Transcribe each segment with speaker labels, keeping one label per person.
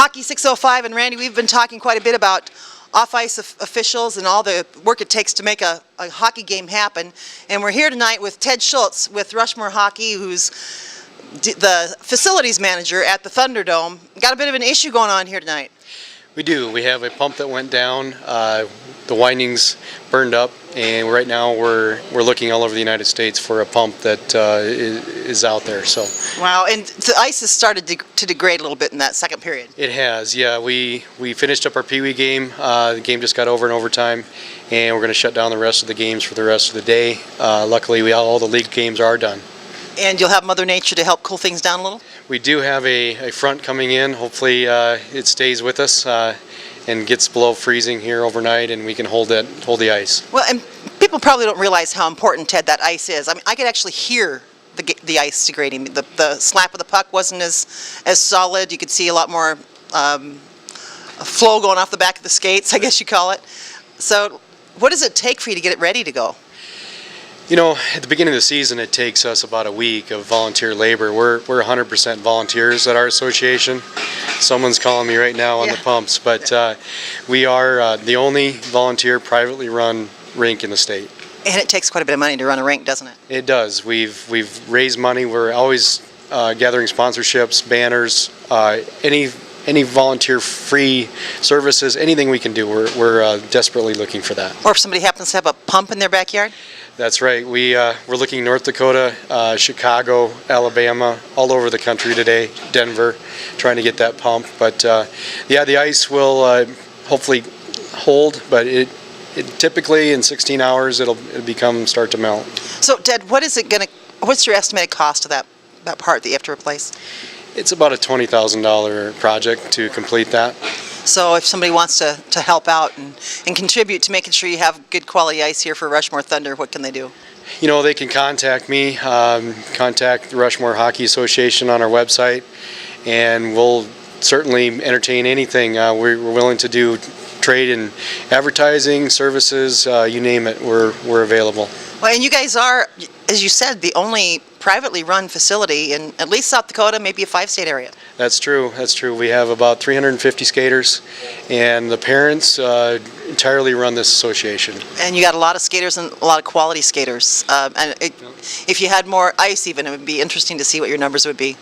Speaker 1: Hockey 605, and Randy, we've been talking quite a bit about off-ice officials and all the work it takes to make a hockey game happen. And we're here tonight with Ted Schultz with Rushmore Hockey, who's the facilities manager at the Thunderdome. Got a bit of an issue going on here tonight.
Speaker 2: We do. We have a pump that went down. The windings burned up, and right now we're looking all over the United States for a pump that is out there. So.
Speaker 1: Wow, and the ice has started to degrade a little bit in that second period.
Speaker 2: It has, yeah. We finished up our Pee Wee game. The game just got over in overtime, and we're going to shut down the rest of the games for the rest of the day. Luckily, all the league games are done.
Speaker 1: And you'll have Mother Nature to help cool things down a little?
Speaker 2: We do have a front coming in. Hopefully it stays with us and gets below freezing here overnight, and we can hold the ice.
Speaker 1: Well, and people probably don't realize how important, Ted, that ice is. I mean, I could actually hear the ice degrading. The slap of the puck wasn't as solid. You could see a lot more flow going off the back of the skates, I guess you call it. So what does it take for you to get it ready to go?
Speaker 2: You know, at the beginning of the season, it takes us about a week of volunteer labor. We're 100% volunteers at our association. Someone's calling me right now on the pumps, but we are the only volunteer privately run rink in the state. And
Speaker 1: it takes quite a bit of money to run a rink, doesn't it?
Speaker 2: It does. We've raised money. We're always gathering sponsorships, banners, any volunteer-free services, anything we can do. We're desperately looking for that.
Speaker 1: Or if somebody happens to have a pump in their backyard?
Speaker 2: That's right. We're looking North Dakota, Chicago, Alabama, all over the country today, Denver, trying to get that pump. But yeah, the ice will hopefully hold, but it typically in 16 hours it'll start to melt.
Speaker 1: So Ted, what's your estimated cost of that part that you have to replace?
Speaker 2: It's about a $20,000 project to complete that.
Speaker 1: So if somebody wants to help out and contribute to making sure you have good quality ice here for Rushmore Thunder, what can they do?
Speaker 2: You know, they can contact me, contact the Rushmore Hockey Association on our website, and we'll certainly entertain anything. We're willing to do trade in advertising, services, you name it, we're available.
Speaker 1: Well, and you guys are, as you said, the only privately run facility in at least South Dakota, maybe a 5-state area.
Speaker 2: That's true. That's true. We have about 350 skaters, and the parents entirely run this association.
Speaker 1: And you got a lot of skaters and a lot of quality skaters. If you had more ice even, it would be interesting to see what your numbers would be.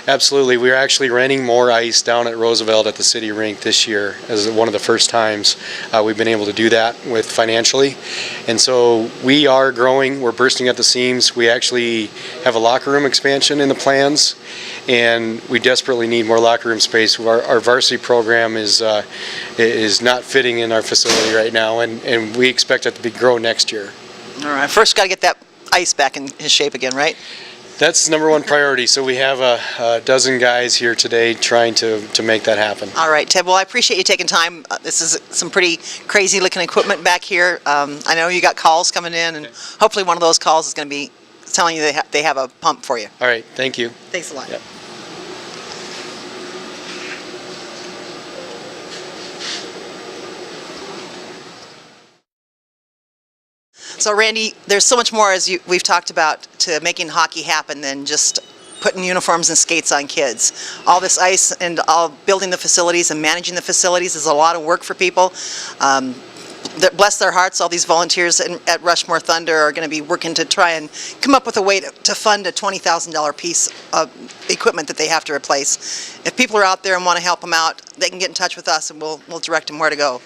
Speaker 2: Absolutely. We're actually renting more ice down at Roosevelt at the city rink this year as one of the first times we've been able to do that with financially. And so we are growing. We're bursting at the seams. We actually have a locker room expansion in the plans, and we desperately need more locker room space. Our varsity program is not fitting in our facility right now, and we expect it to grow next year.
Speaker 1: All right. First, got to get that ice back in his shape again, right?
Speaker 2: That's number one priority. So we have a dozen guys here today trying to make that happen.
Speaker 1: All right, Ted. Well, I appreciate you taking time. This is some pretty crazy looking equipment back here. I know you got calls coming in, and hopefully one of those calls is going to be telling you they have a pump for you.
Speaker 2: All right. Thank you.
Speaker 1: Thanks a lot.
Speaker 2: Yep.
Speaker 1: So Randy, there's so much more, as we've talked about, to making hockey happen than just putting uniforms and skates on kids. All this ice and all building the facilities and managing the facilities is a lot of work for people. Bless their hearts, all these volunteers at Rushmore Thunder are going to be working to try and come up with a way to fund a $20,000 piece of equipment that they have to replace. If people are out there and want to help them out, they can get in touch with us and we'll direct them where to go.